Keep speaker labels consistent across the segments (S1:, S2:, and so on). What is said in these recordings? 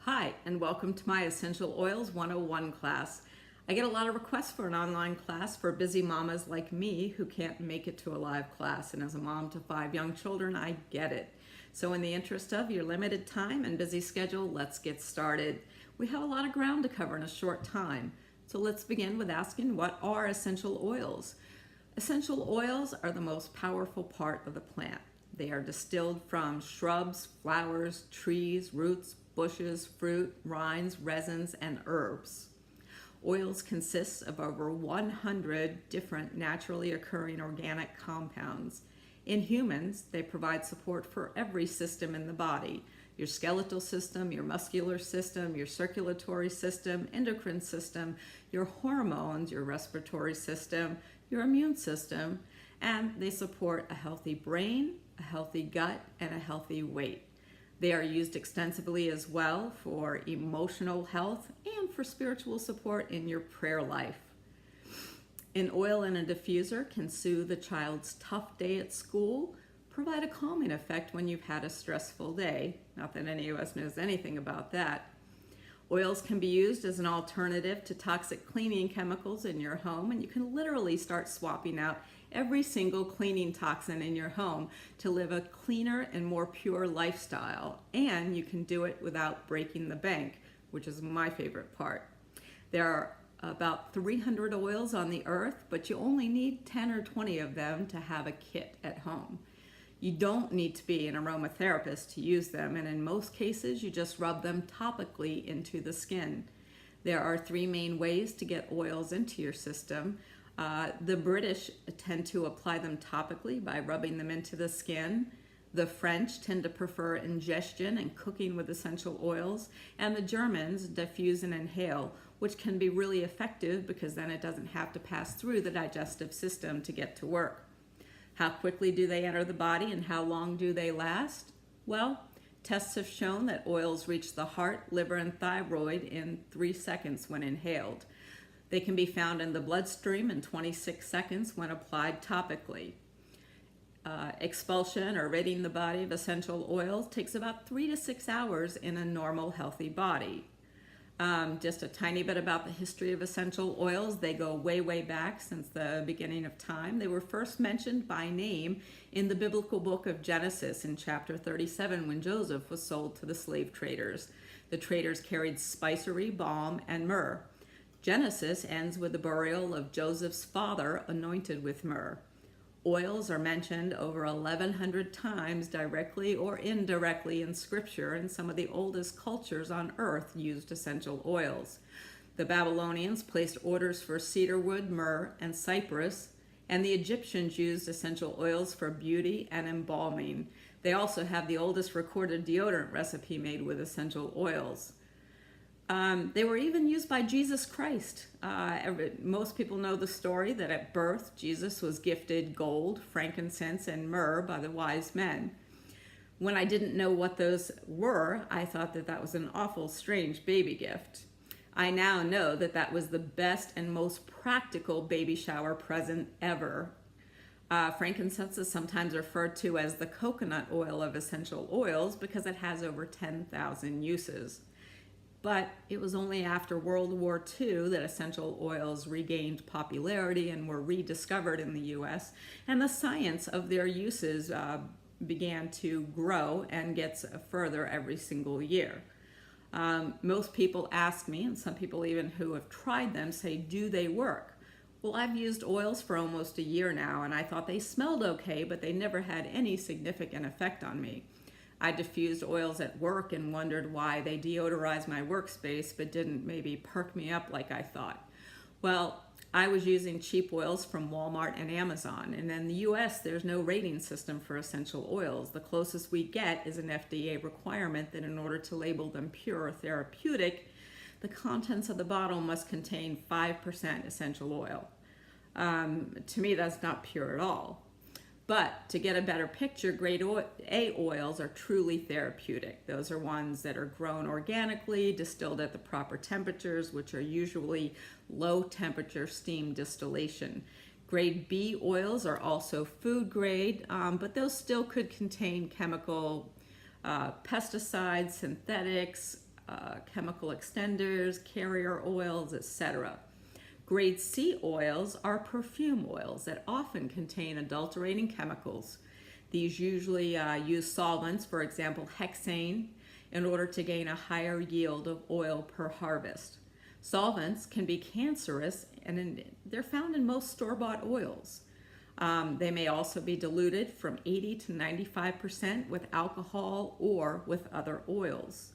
S1: Hi, and welcome to my Essential Oils 101 class. I get a lot of requests for an online class for busy mamas like me who can't make it to a live class, and as a mom to 5 young children, I get it. So in the interest of your limited time and busy schedule, let's get started. We have a lot of ground to cover in a short time. So let's begin with asking, what are essential oils? Essential oils are the most powerful part of the plant. They are distilled from shrubs, flowers, trees, roots, bushes, fruit, rinds, resins, and herbs. Oils consist of over 100 different naturally occurring organic compounds. In humans, they provide support for every system in the body: your skeletal system, your muscular system, your circulatory system, endocrine system, your hormones, your respiratory system, your immune system, and they support a healthy brain, a healthy gut, and a healthy weight. They are used extensively as well for emotional health and for spiritual support in your prayer life. An oil in a diffuser can soothe a child's tough day at school, provide a calming effect when you've had a stressful day. Not that any of us knows anything about that. Oils can be used as an alternative to toxic cleaning chemicals in your home, and you can literally start swapping out every single cleaning toxin in your home to live a cleaner and more pure lifestyle. And you can do it without breaking the bank, which is my favorite part. There are about 300 oils on the earth, but you only need 10 or 20 of them to have a kit at home. You don't need to be an aromatherapist to use them, and in most cases you just rub them topically into the skin. There are 3 main ways to get oils into your system. The British tend to apply them topically by rubbing them into the skin. The French tend to prefer ingestion and cooking with essential oils, and the Germans diffuse and inhale, which can be really effective because then it doesn't have to pass through the digestive system to get to work. How quickly do they enter the body and how long do they last? Well, tests have shown that oils reach the heart, liver, and thyroid in 3 seconds when inhaled. They can be found in the bloodstream in 26 seconds when applied topically. Expulsion or ridding the body of essential oils takes about 3 to 6 hours in a normal, healthy body. Just a tiny bit about the history of essential oils. They go way, way back since the beginning of time. They were first mentioned by name in the biblical book of Genesis in chapter 37 when Joseph was sold to the slave traders. The traders carried spicery, balm, and myrrh. Genesis ends with the burial of Joseph's father anointed with myrrh. Oils are mentioned over 1,100 times directly or indirectly in Scripture, and some of the oldest cultures on earth used essential oils. The Babylonians placed orders for cedarwood, myrrh, and cypress, and the Egyptians used essential oils for beauty and embalming. They also have the oldest recorded deodorant recipe made with essential oils. They were even used by Jesus Christ. Most people know the story that at birth, Jesus was gifted gold, frankincense, and myrrh by the wise men. When I didn't know what those were, I thought that was an awful strange baby gift. I now know that that was the best and most practical baby shower present ever. Frankincense is sometimes referred to as the coconut oil of essential oils because it has over 10,000 uses. But it was only after World War II that essential oils regained popularity and were rediscovered in the US, and the science of their uses began to grow and gets further every single year. Most people ask me, and some people even who have tried them say, do they work? Well, I've used oils for almost a year now, and I thought they smelled okay, but they never had any significant effect on me. I diffused oils at work and wondered why they deodorized my workspace but didn't maybe perk me up like I thought. Well, I was using cheap oils from Walmart and Amazon, and in the US there's no rating system for essential oils. The closest we get is an FDA requirement that in order to label them pure or therapeutic, the contents of the bottle must contain 5% essential oil. To me, that's not pure at all. But to get a better picture, grade A oils are truly therapeutic. Those are ones that are grown organically, distilled at the proper temperatures, which are usually low temperature steam distillation. Grade B oils are also food grade, but those still could contain chemical pesticides, synthetics, chemical extenders, carrier oils, etc. Grade C oils are perfume oils that often contain adulterating chemicals. These usually use solvents, for example, hexane, in order to gain a higher yield of oil per harvest. Solvents can be cancerous, and they're found in most store-bought oils. They may also be diluted from 80 to 95% with alcohol or with other oils.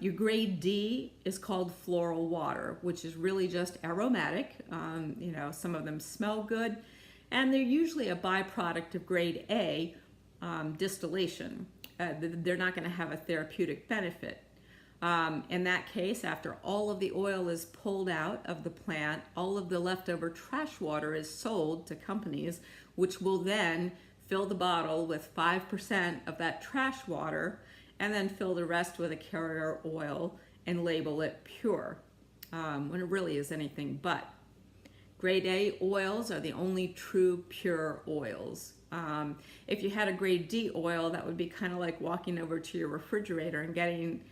S1: Your grade D is called floral water, which is really just aromatic. Some of them smell good, and they're usually a byproduct of grade A distillation. They're not going to have a therapeutic benefit. In that case, after all of the oil is pulled out of the plant, all of the leftover trash water is sold to companies, which will then fill the bottle with 5% of that trash water, and then fill the rest with a carrier oil and label it pure, when it really is anything but. Grade A oils are the only true pure oils. If you had a grade D oil, that would be kind of like walking over to your refrigerator and getting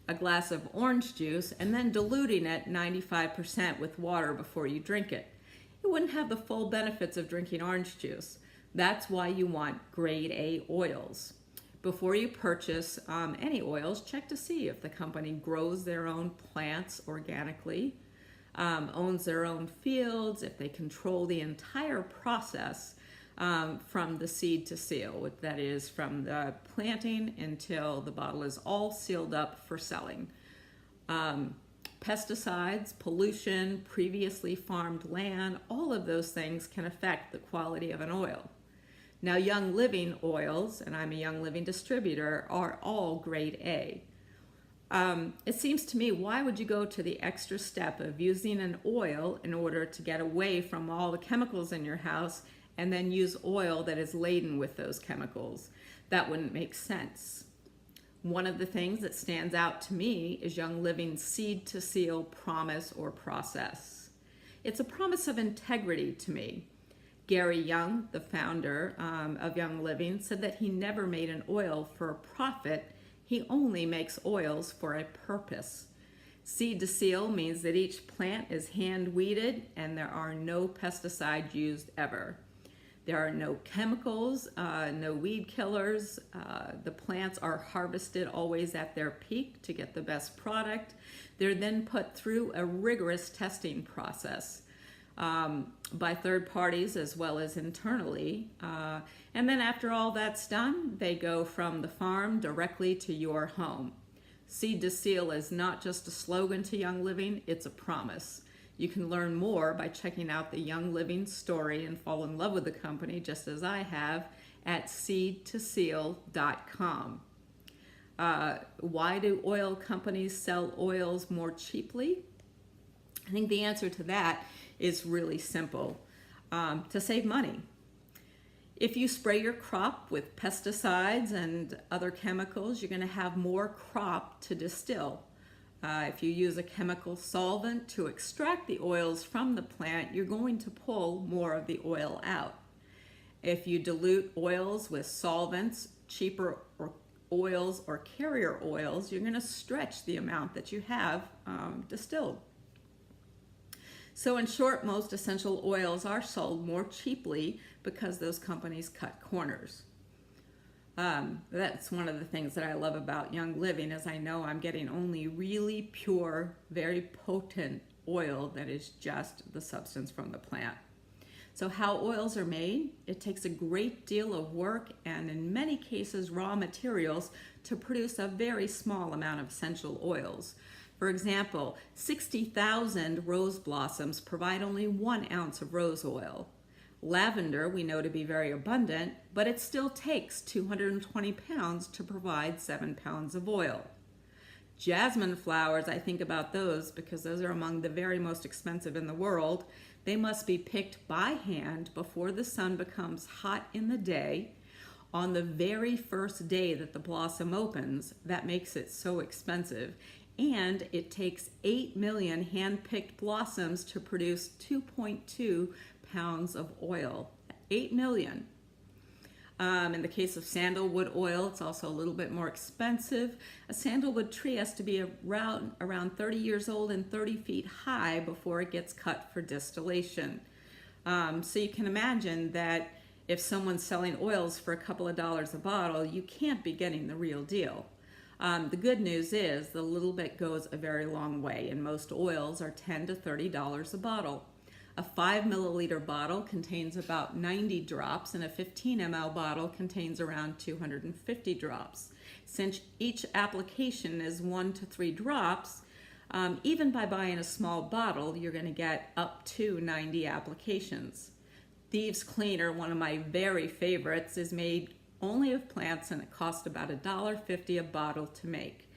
S1: a glass of orange juice and then diluting it 95% with water before you drink it. You wouldn't have the full benefits of drinking orange juice. That's why you want grade A oils. Before you purchase any oils, check to see if the company grows their own plants organically, owns their own fields, if they control the entire process from the seed to seal, that is from the planting until the bottle is all sealed up for selling. Pesticides, pollution, previously farmed land, all of those things can affect the quality of an oil. Now, Young Living oils, and I'm a Young Living distributor, are all grade A. It seems to me, why would you go to the extra step of using an oil in order to get away from all the chemicals in your house and then use oil that is laden with those chemicals? That wouldn't make sense. One of the things that stands out to me is Young Living's seed to seal promise or process. It's a promise of integrity to me. Gary Young, the founder of Young Living, said that he never made an oil for a profit. He only makes oils for a purpose. Seed to seal means that each plant is hand weeded and there are no pesticides used ever. There are no chemicals, no weed killers. The plants are harvested always at their peak to get the best product. They're then put through a rigorous testing process by third parties as well as internally. And then after all that's done, they go from the farm directly to your home. Seed to seal is not just a slogan to Young Living, it's a promise. You can learn more by checking out the Young Living story and fall in love with the company, just as I have, at seedtoseal.com. Why do oil companies sell oils more cheaply? I think the answer to that is really simple. To save money. If you spray your crop with pesticides and other chemicals, you're going to have more crop to distill. If you use a chemical solvent to extract the oils from the plant, you're going to pull more of the oil out. If you dilute oils with solvents, cheaper oils or carrier oils, you're going to stretch the amount that you have distilled. So in short, most essential oils are sold more cheaply because those companies cut corners. That's one of the things that I love about Young Living, is I know I'm getting only really pure, very potent oil that is just the substance from the plant. So how oils are made, it takes a great deal of work and in many cases raw materials to produce a very small amount of essential oils. For example, 60,000 rose blossoms provide only 1 ounce of rose oil. Lavender we know to be very abundant, but it still takes 220 pounds to provide 7 pounds of oil. Jasmine flowers, I think about those because those are among the very most expensive in the world. They must be picked by hand before the sun becomes hot in the day. On the very first day that the blossom opens, that makes it so expensive. And it takes 8 million hand-picked blossoms to produce 2.2 pounds of oil. 8 million. In the case of sandalwood oil, it's also a little bit more expensive. A sandalwood tree has to be around 30 years old and 30 feet high before it gets cut for distillation. So you can imagine that if someone's selling oils for a couple of dollars a bottle, you can't be getting the real deal. The good news is the little bit goes a very long way, and most oils are $10 to $30 a bottle. A 5 milliliter bottle contains about 90 drops, and a 15 ml bottle contains around 250 drops. Since each application is 1 to 3 drops, even by buying a small bottle, you're going to get up to 90 applications. Thieves Cleaner, one of my very favorites, is made only of plants, and it costs about $1.50 a bottle to make.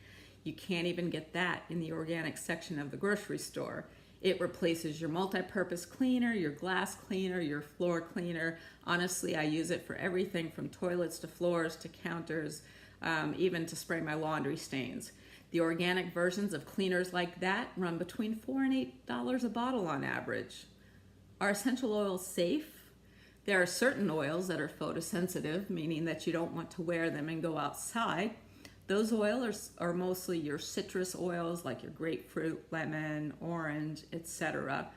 S1: You can't even get that in the organic section of the grocery store. It replaces your multi-purpose cleaner, your glass cleaner, your floor cleaner. Honestly, I use it for everything from toilets to floors to counters, even to spray my laundry stains. The organic versions of cleaners like that run between $4 and $8 a bottle on average. Are essential oils safe? There are certain oils that are photosensitive, meaning that you don't want to wear them and go outside. Those oils are mostly your citrus oils, like your grapefruit, lemon, orange, etc.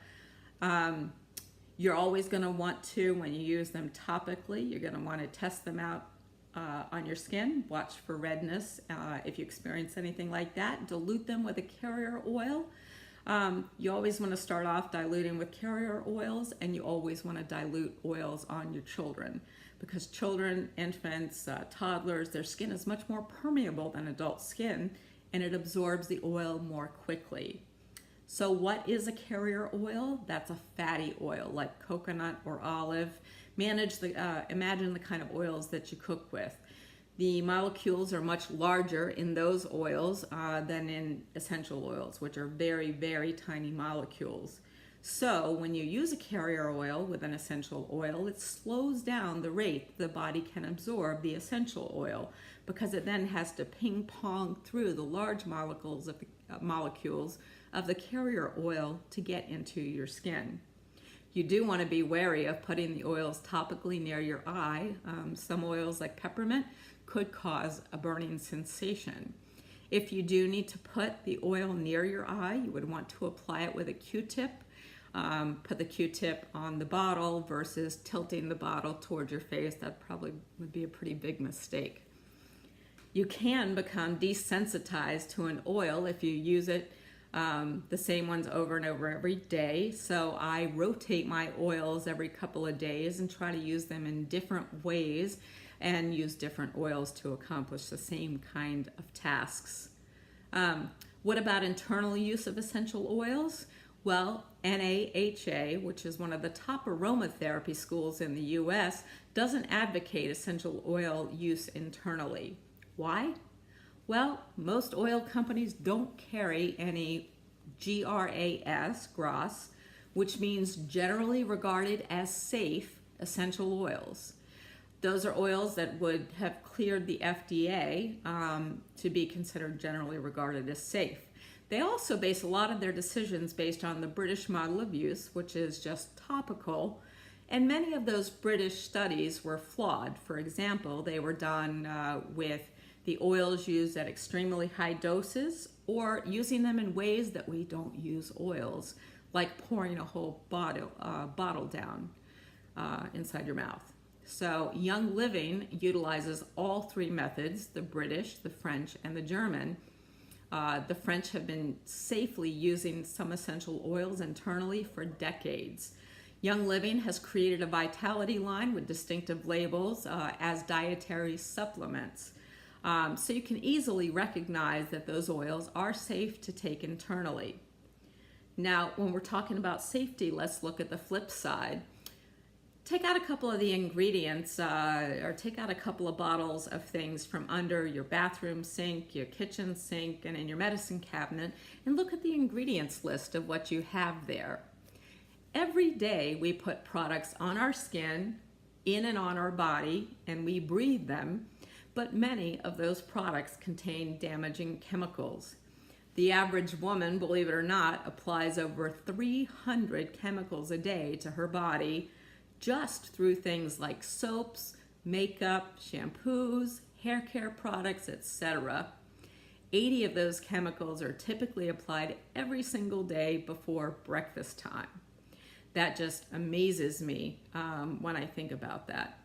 S1: You're always going to want to, when you use them topically, you're going to want to test them out on your skin. Watch for redness. If you experience anything like that, dilute them with a carrier oil. You always want to start off diluting with carrier oils, and you always want to dilute oils on your children, because children, infants, toddlers, their skin is much more permeable than adult skin, and it absorbs the oil more quickly. So what is a carrier oil? That's a fatty oil like coconut or olive. Imagine the kind of oils that you cook with. The molecules are much larger in those oils than in essential oils, which are very, very tiny molecules. So when you use a carrier oil with an essential oil, it slows down the rate the body can absorb the essential oil, because it then has to ping pong through the large molecules of the carrier oil to get into your skin. You do want to be wary of putting the oils topically near your eye. Some oils like peppermint could cause a burning sensation. If you do need to put the oil near your eye, you would want to apply it with a Q-tip. Put the Q-tip on the bottle versus tilting the bottle towards your face. That probably would be a pretty big mistake. You can become desensitized to an oil if you use it the same ones over and over every day. So I rotate my oils every couple of days and try to use them in different ways and use different oils to accomplish the same kind of tasks. What about internal use of essential oils? Well, NAHA, which is one of the top aromatherapy schools in the US, doesn't advocate essential oil use internally. Why? Well, most oil companies don't carry any GRAS, which means generally regarded as safe essential oils. Those are oils that would have cleared the FDA to be considered generally regarded as safe. They also base a lot of their decisions based on the British model of use, which is just topical, and many of those British studies were flawed. For example, they were done with the oils used at extremely high doses, or using them in ways that we don't use oils, like pouring a whole bottle down inside your mouth. So Young Living utilizes all three methods, the British, the French, and the German. The French have been safely using some essential oils internally for decades. Young Living has created a vitality line with distinctive labels as dietary supplements. So you can easily recognize that those oils are safe to take internally. Now, when we're talking about safety, let's look at the flip side. Take out a couple of the ingredients or take out a couple of bottles of things from under your bathroom sink, your kitchen sink, and in your medicine cabinet, and look at the ingredients list of what you have there. Every day we put products on our skin, in and on our body, and we breathe them, but many of those products contain damaging chemicals. The average woman, believe it or not, applies over 300 chemicals a day to her body, just through things like soaps, makeup, shampoos, hair care products, etc. 80 of those chemicals are typically applied every single day before breakfast time. That just amazes me when I think about that.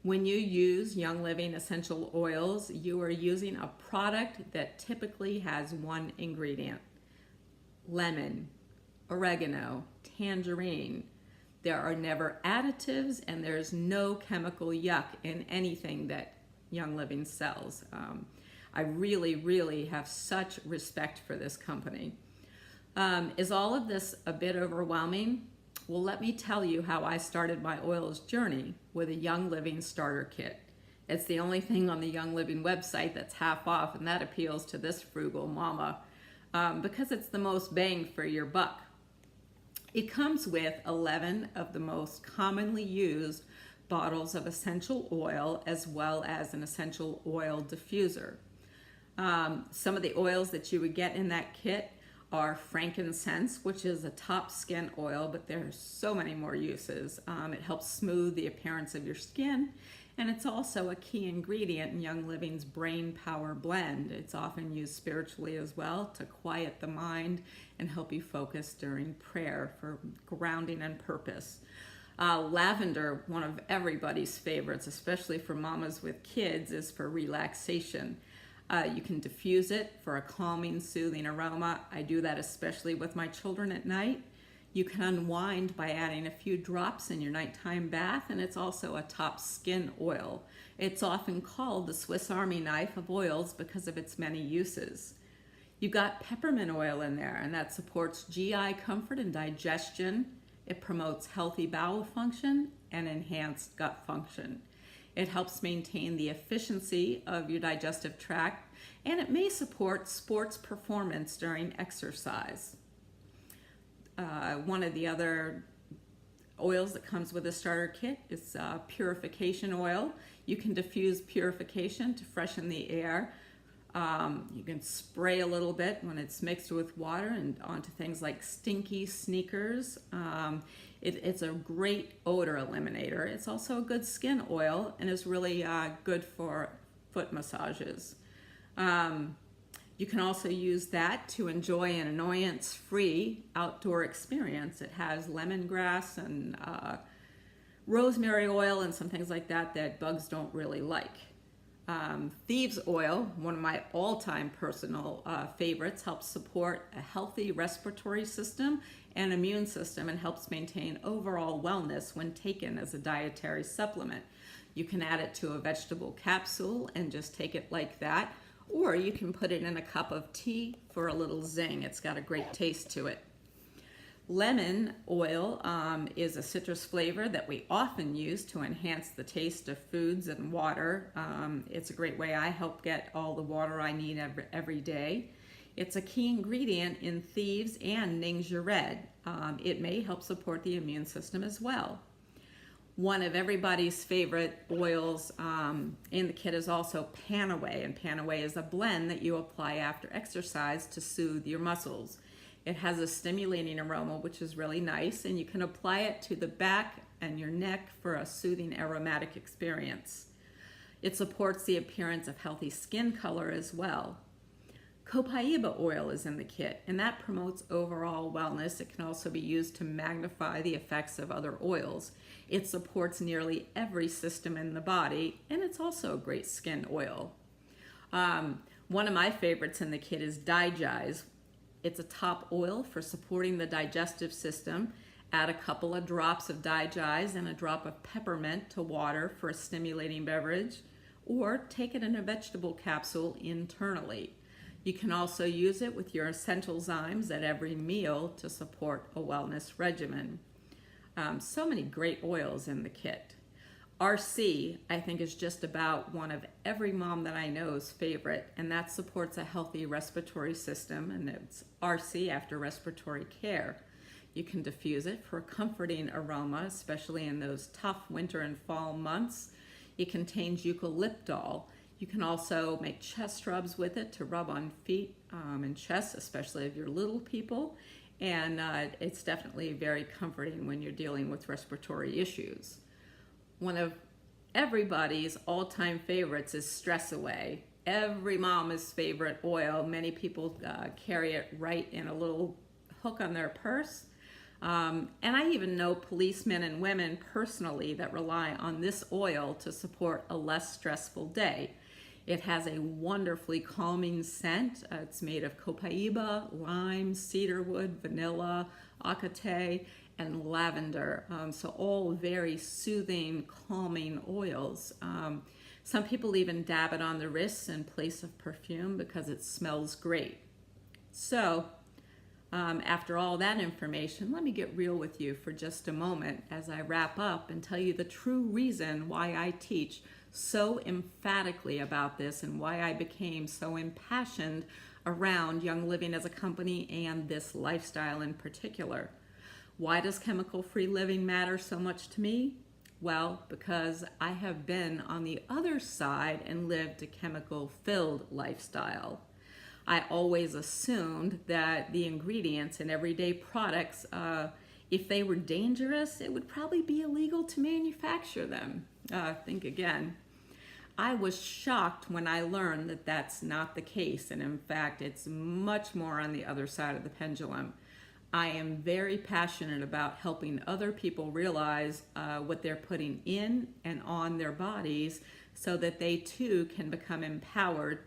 S1: When you use Young Living essential oils, you are using a product that typically has one ingredient: lemon, oregano, tangerine. There are never additives, and there's no chemical yuck in anything that Young Living sells. I really, really have such respect for this company. Is all of this a bit overwhelming? Well, let me tell you how I started my oils journey with a Young Living starter kit. It's the only thing on the Young Living website that's half off, and that appeals to this frugal mama because it's the most bang for your buck. It comes with 11 of the most commonly used bottles of essential oil, as well as an essential oil diffuser. Some of the oils that you would get in that kit are frankincense, which is a top skin oil, but there are so many more uses. It helps smooth the appearance of your skin, and it's also a key ingredient in Young Living's Brain Power Blend. It's often used spiritually as well to quiet the mind and help you focus during prayer for grounding and purpose. Lavender, one of everybody's favorites, especially for mamas with kids, is for relaxation. You can diffuse it for a calming, soothing aroma. I do that especially with my children at night. You can unwind by adding a few drops in your nighttime bath, and it's also a top skin oil. It's often called the Swiss Army knife of oils because of its many uses. You've got peppermint oil in there, and that supports GI comfort and digestion. It promotes healthy bowel function and enhanced gut function. It helps maintain the efficiency of your digestive tract, and it may support sports performance during exercise. One of the other oils that comes with a starter kit is purification oil. You can diffuse purification to freshen the air. You can spray a little bit when it's mixed with water and onto things like stinky sneakers. It's a great odor eliminator. It's also a good skin oil and is really good for foot massages. You can also use that to enjoy an annoyance-free outdoor experience. It has lemongrass and rosemary oil and some things like that that bugs don't really like. Thieves oil, one of my all-time personal favorites, helps support a healthy respiratory system and immune system and helps maintain overall wellness when taken as a dietary supplement. You can add it to a vegetable capsule and just take it like that, or you can put it in a cup of tea for a little zing. It's got a great taste to it. Lemon oil is a citrus flavor that we often use to enhance the taste of foods and water. It's a great way I help get all the water I need every day. It's a key ingredient in Thieves and Ningxia Red. It may help support the immune system as well. One of everybody's favorite oils in the kit is also Panaway, and Panaway is a blend that you apply after exercise to soothe your muscles. It has a stimulating aroma, which is really nice, and you can apply it to the back and your neck for a soothing aromatic experience. It supports the appearance of healthy skin color as well. Copaiba oil is in the kit, and that promotes overall wellness. It can also be used to magnify the effects of other oils. It supports nearly every system in the body, and it's also a great skin oil. One of my favorites in the kit is Digize. It's a top oil for supporting the digestive system. Add a couple of drops of Digize and a drop of peppermint to water for a stimulating beverage, or take it in a vegetable capsule internally. You can also use it with your essential zymes at every meal to support a wellness regimen. So many great oils in the kit. RC, I think, is just about one of every mom that I know's favorite, and that supports a healthy respiratory system, and it's RC after respiratory care. You can diffuse it for a comforting aroma, especially in those tough winter and fall months. It contains eucalyptol. You can also make chest rubs with it to rub on feet and chests, especially if you're little people. And it's definitely very comforting when you're dealing with respiratory issues. One of everybody's all-time favorites is Stress Away. Every mama's favorite oil. Many people carry it right in a little hook on their purse. And I even know policemen and women personally that rely on this oil to support a less stressful day. It has a wonderfully calming scent. It's made of copaiba, lime, cedarwood, vanilla, agate, and lavender. So all very soothing, calming oils. Some people even dab it on the wrists in place of perfume because it smells great. So after all that information, let me get real with you for just a moment as I wrap up and tell you the true reason why I teach so emphatically about this and why I became so impassioned around Young Living as a company and this lifestyle in particular. Why does chemical-free living matter so much to me? Well, because I have been on the other side and lived a chemical-filled lifestyle. I always assumed that the ingredients in everyday products, if they were dangerous, it would probably be illegal to manufacture them. Think again. I was shocked when I learned that that's not the case, and in fact, it's much more on the other side of the pendulum. I am very passionate about helping other people realize what they're putting in and on their bodies so that they too can become empowered,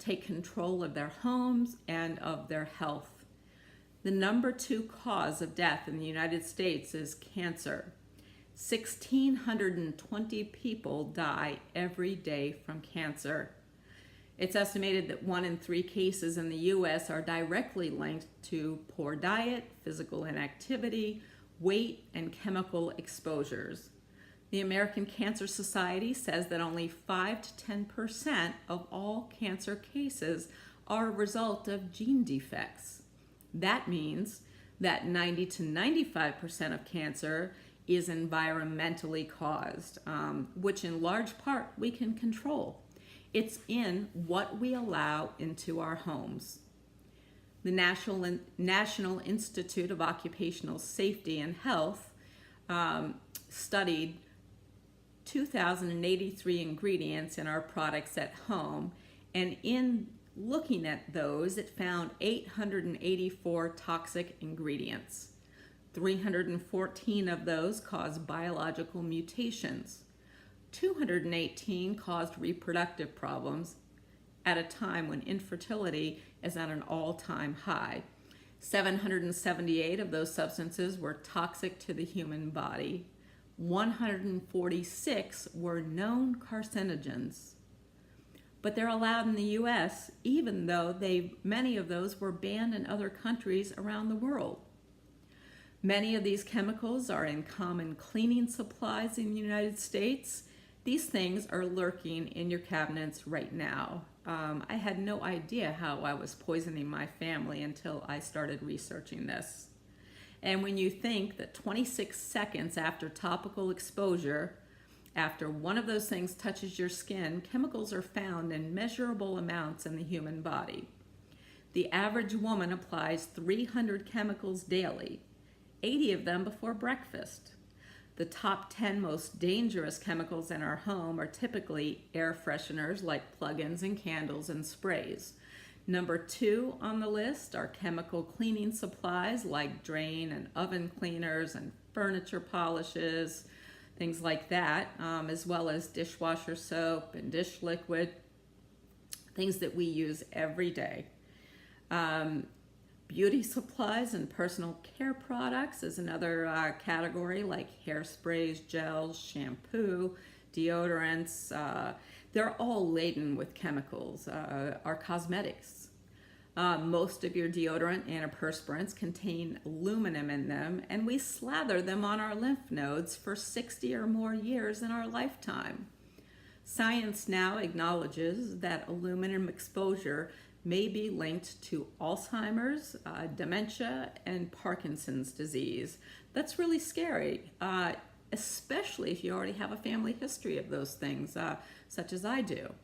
S1: take control of their homes and of their health. The number 2 cause of death in the United States is cancer. 1,620 people die every day from cancer. It's estimated that 1 in 3 cases in the U.S. are directly linked to poor diet, physical inactivity, weight, and chemical exposures. The American Cancer Society says that only 5 to 10% of all cancer cases are a result of gene defects. That means that 90 to 95% of cancer is environmentally caused, which in large part we can control. It's in what we allow into our homes. The National Institute of Occupational Safety and Health studied 2,083 ingredients in our products at home, and in looking at those, it found 884 toxic ingredients. 314 of those caused biological mutations. 218 caused reproductive problems at a time when infertility is at an all-time high. 778 of those substances were toxic to the human body. 146 were known carcinogens. But they're allowed in the U.S., even though many of those were banned in other countries around the world. Many of these chemicals are in common cleaning supplies in the United States. These things are lurking in your cabinets right now. I had no idea how I was poisoning my family until I started researching this. And when you think that 26 seconds after topical exposure, after one of those things touches your skin, chemicals are found in measurable amounts in the human body. The average woman applies 300 chemicals daily, 80 of them before breakfast. The top 10 most dangerous chemicals in our home are typically air fresheners like plug-ins and candles and sprays. Number 2 on the list are chemical cleaning supplies like drain and oven cleaners and furniture polishes, things like that, as well as dishwasher soap and dish liquid, things that we use every day. Beauty supplies and personal care products is another category, like hairsprays, gels, shampoo, deodorants. They're all laden with chemicals. Our cosmetics. Most of your deodorant antiperspirants contain aluminum in them, and we slather them on our lymph nodes for 60 or more years in our lifetime. Science now acknowledges that aluminum exposure may be linked to Alzheimer's, dementia, and Parkinson's disease. That's really scary, especially if you already have a family history of those things, such as I do.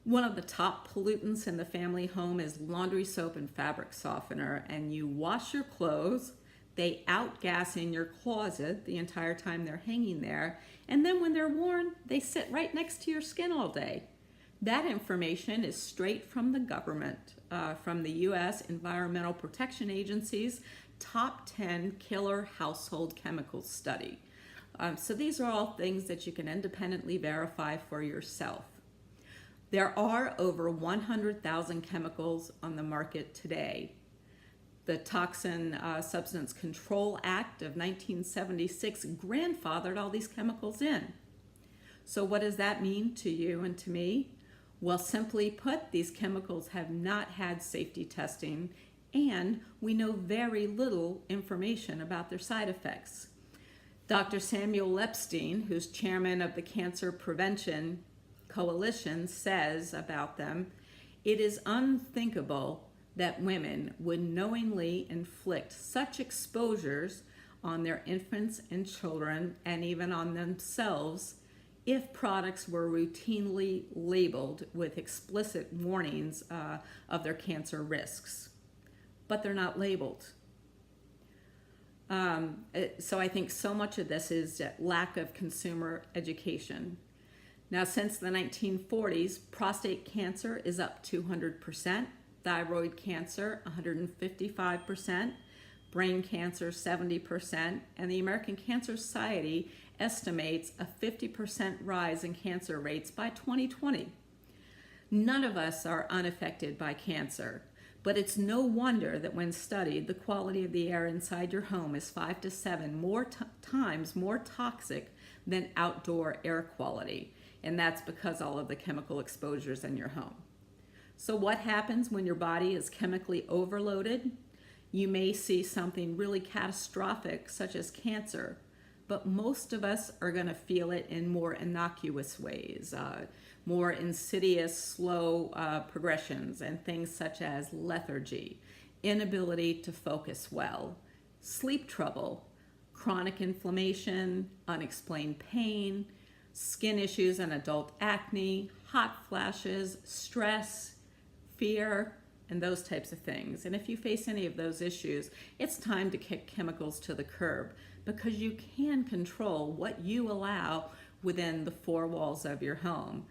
S1: One of the top pollutants in the family home is laundry soap and fabric softener, and you wash your clothes, They outgas in your closet the entire time they're hanging there, and then when they're worn, they sit right next to your skin all day. That information is straight from the government, from the U.S. Environmental Protection Agency's Top 10 Killer Household Chemicals Study. So these are all things that you can independently verify for yourself. There are over 100,000 chemicals on the market today. The Toxin Substance Control Act of 1976 grandfathered all these chemicals in. So what does that mean to you and to me? Well, simply put, these chemicals have not had safety testing, and we know very little information about their side effects. Dr. Samuel Epstein, who's chairman of the Cancer Prevention Coalition, says about them, "It is unthinkable that women would knowingly inflict such exposures on their infants and children, and even on themselves, if products were routinely labeled with explicit warnings of their cancer risks." But they're not labeled. So I think so much of this is lack of consumer education. Now, since the 1940s, prostate cancer is up 200%, thyroid cancer 155%, brain cancer 70%, and the American Cancer Society estimates a 50% rise in cancer rates by 2020. None of us are unaffected by cancer, but it's no wonder that when studied, the quality of the air inside your home is 5 to 7 times more toxic than outdoor air quality, and that's because all of the chemical exposures in your home. So what happens when your body is chemically overloaded? You may see something really catastrophic, such as cancer, but most of us are going to feel it in more innocuous ways, more insidious, slow progressions, and things such as lethargy, inability to focus well, sleep trouble, chronic inflammation, unexplained pain, skin issues and adult acne, hot flashes, stress, fear, and those types of things. And if you face any of those issues, it's time to kick chemicals to the curb, because you can control what you allow within the four walls of your home.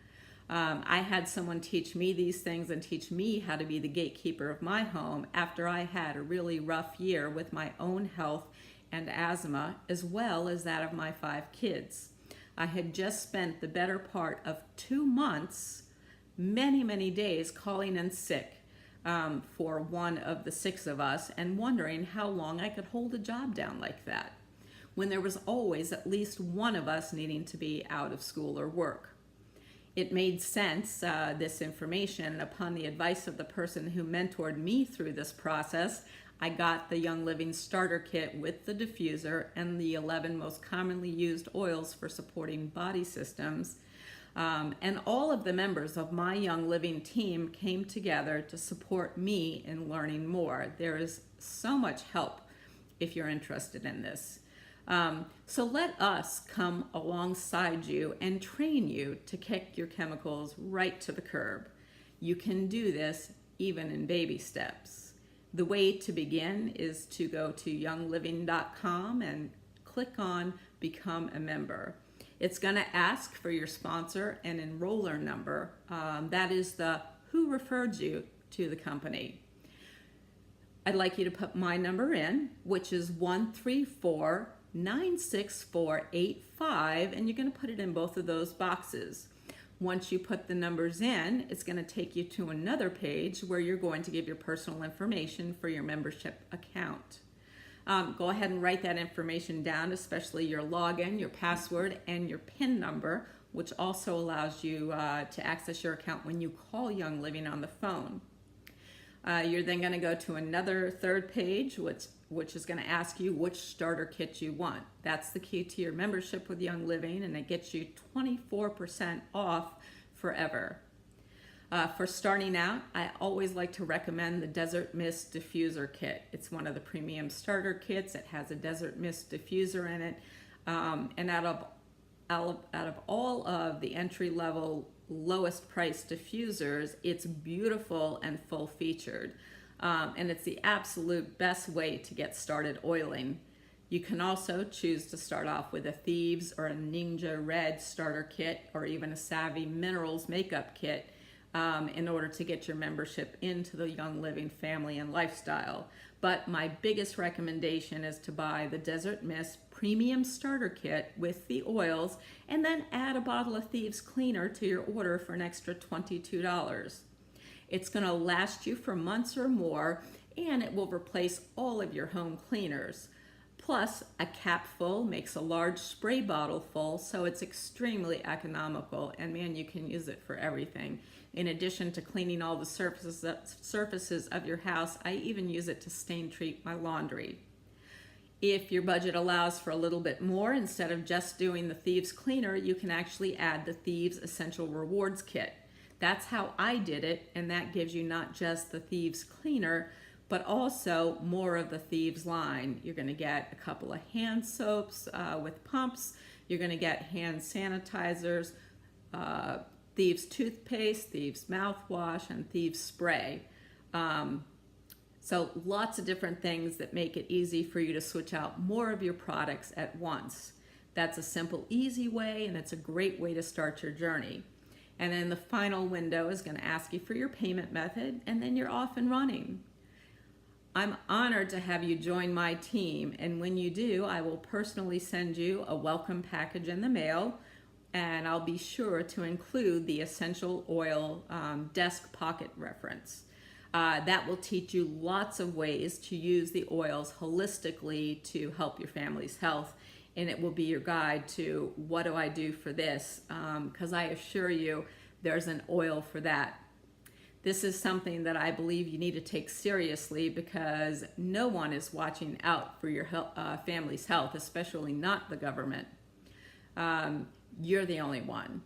S1: I had someone teach me these things and teach me how to be the gatekeeper of my home after I had a really rough year with my own health and asthma, as well as that of my 5 kids. I had just spent the better part of 2 months, many days, calling in sick for one of the 6 of us, and wondering how long I could hold a job down like that, when there was always at least one of us needing to be out of school or work. It made sense, this information, and upon the advice of the person who mentored me through this process, I got the Young Living Starter Kit with the diffuser and the 11 most commonly used oils for supporting body systems. And all of the members of my Young Living team came together to support me in learning more. There is so much help if you're interested in this. So let us come alongside you and train you to kick your chemicals right to the curb. You can do this even in baby steps. The way to begin is to go to youngliving.com and click on Become a Member. It's going to ask for your sponsor and enroller number. That is the who referred you to the company. I'd like you to put my number in, which is 134-96485, and you're going to put it in both of those boxes. Once you put the numbers in, it's going to take you to another page where you're going to give your personal information for your membership account. Go ahead and write that information down, especially your login, your password, and your PIN number, which also allows you to access your account when you call Young Living on the phone. You're then going to go to another third page, which is going to ask you which starter kit you want. That's the key to your membership with Young Living, and it gets you 24% off forever. For starting out, I always like to recommend the Desert Mist Diffuser Kit. It's one of the premium starter kits. It has a Desert Mist diffuser in it, and out of all of the entry-level lowest price diffusers, it's beautiful and full featured. and it's the absolute best way to get started oiling. You can also choose to start off with a Thieves or a Ninja Red starter kit, or even a Savvy Minerals makeup kit, in order to get your membership into the Young Living family and lifestyle. But my biggest recommendation is to buy the Desert Mist Premium Starter Kit with the oils, and then add a bottle of Thieves Cleaner to your order for an extra $22. It's going to last you for months or more, and it will replace all of your home cleaners. Plus, a cap full makes a large spray bottle full, so it's extremely economical, and man, you can use it for everything. In addition to cleaning all the surfaces of your house, I even use it to stain treat my laundry. If your budget allows for a little bit more, instead of just doing the Thieves Cleaner, you can actually add the Thieves Essential Rewards Kit. That's how I did it, and that gives you not just the Thieves Cleaner, but also more of the Thieves line. You're going to get a couple of hand soaps with pumps. You're going to get hand sanitizers, Thieves toothpaste, Thieves mouthwash, and Thieves spray. So lots of different things that make it easy for you to switch out more of your products at once. That's a simple, easy way, and it's a great way to start your journey. And then the final window is going to ask you for your payment method, and then you're off and running. I'm honored to have you join my team, and when you do, I will personally send you a welcome package in the mail, and I'll be sure to include the essential oil desk pocket reference. That will teach you lots of ways to use the oils holistically to help your family's health, and it will be your guide to what do I do for this, because I assure you there's an oil for that. This is something that I believe you need to take seriously, because no one is watching out for your family's health, especially not the government. You're the only one.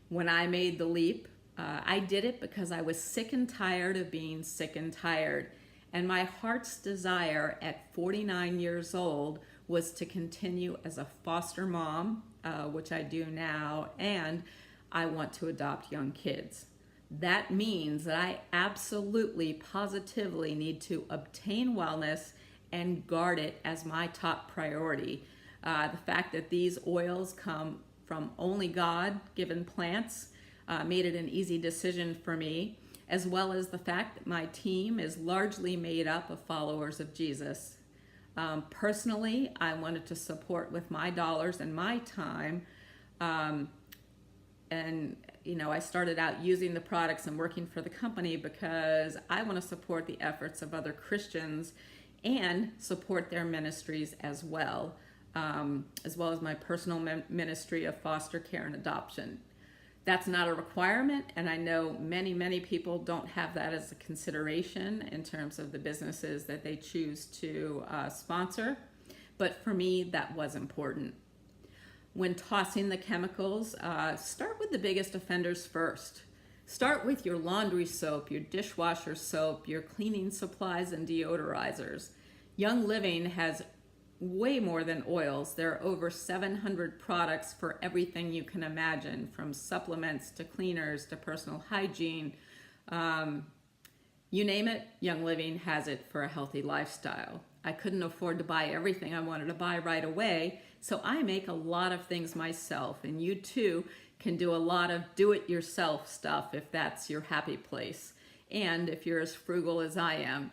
S1: When I made the leap, I did it because I was sick and tired of being sick and tired. And my heart's desire at 49 years old was to continue as a foster mom, which I do now, and I want to adopt young kids. That means that I absolutely, positively need to obtain wellness and guard it as my top priority. The fact that these oils come from only God-given plants made it an easy decision for me, as well as the fact that my team is largely made up of followers of Jesus. Personally, I wanted to support with my dollars and my time, and I started out using the products and working for the company because I want to support the efforts of other Christians and support their ministries as well as my personal ministry of foster care and adoption. That's not a requirement, and I know many people don't have that as a consideration in terms of the businesses that they choose to sponsor, but for me, that was important. When tossing the chemicals, start with the biggest offenders first. Start with your laundry soap, your dishwasher soap, your cleaning supplies, and deodorizers. Young Living has way more than oils. There are over 700 products for everything you can imagine, from supplements to cleaners to personal hygiene. You name it, Young Living has it for a healthy lifestyle. I couldn't afford to buy everything I wanted to buy right away, so I make a lot of things myself, and you too can do a lot of do-it-yourself stuff if that's your happy place, and if you're as frugal as I am.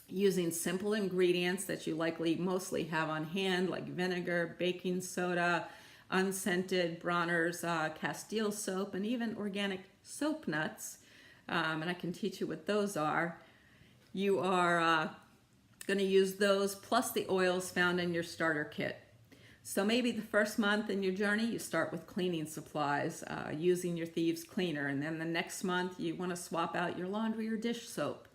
S1: Using simple ingredients that you likely mostly have on hand, like vinegar, baking soda, unscented Bronner's Castile soap, and even organic soap nuts, and I can teach you what those are. You are going to use those plus the oils found in your starter kit. So maybe the first month in your journey, you start with cleaning supplies, using your Thieves Cleaner, and then the next month you want to swap out your laundry or dish soap.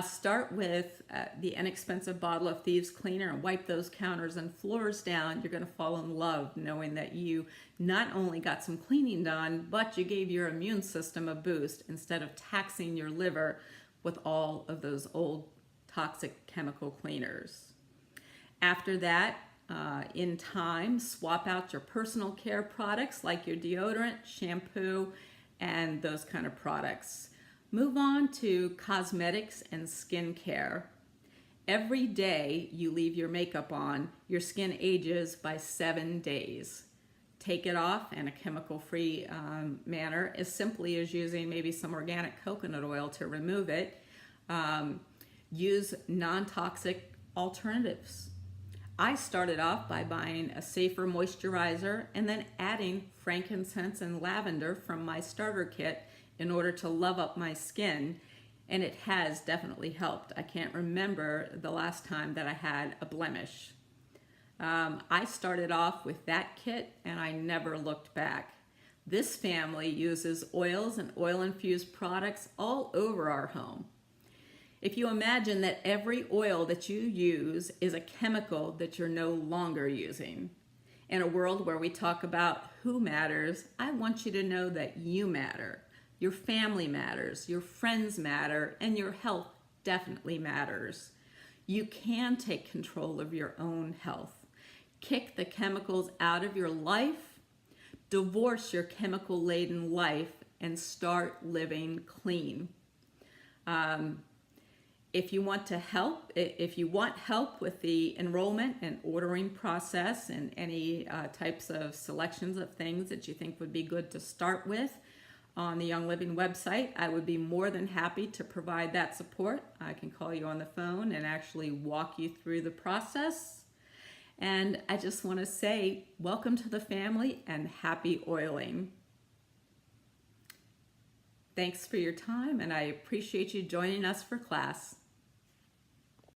S1: Start with the inexpensive bottle of Thieves Cleaner and wipe those counters and floors down. You're going to fall in love knowing that you not only got some cleaning done, but you gave your immune system a boost instead of taxing your liver with all of those old toxic chemical cleaners. After that, in time, swap out your personal care products like your deodorant, shampoo, and those kind of products. Move on to cosmetics and skincare. Every day you leave your makeup on, your skin ages by 7 days. Take it off in a chemical-free manner, as simply as using maybe some organic coconut oil to remove it. Use non-toxic alternatives. I started off by buying a safer moisturizer and then adding frankincense and lavender from my starter kit in order to love up my skin, and it has definitely helped. I can't remember the last time that I had a blemish. I started off with that kit and I never looked back. This family uses oils and oil-infused products all over our home. If you imagine that every oil that you use is a chemical that you're no longer using, in a world where we talk about who matters, I want you to know that you matter. Your family matters, your friends matter, and your health definitely matters. You can take control of your own health. Kick the chemicals out of your life, divorce your chemical-laden life, and start living clean. If you want help with the enrollment and ordering process and any types of selections of things that you think would be good to start with on the Young Living website, I would be more than happy to provide that support. I can call you on the phone and actually walk you through the process. And I just want to say, welcome to the family and happy oiling. Thanks for your time, and I appreciate you joining us for class.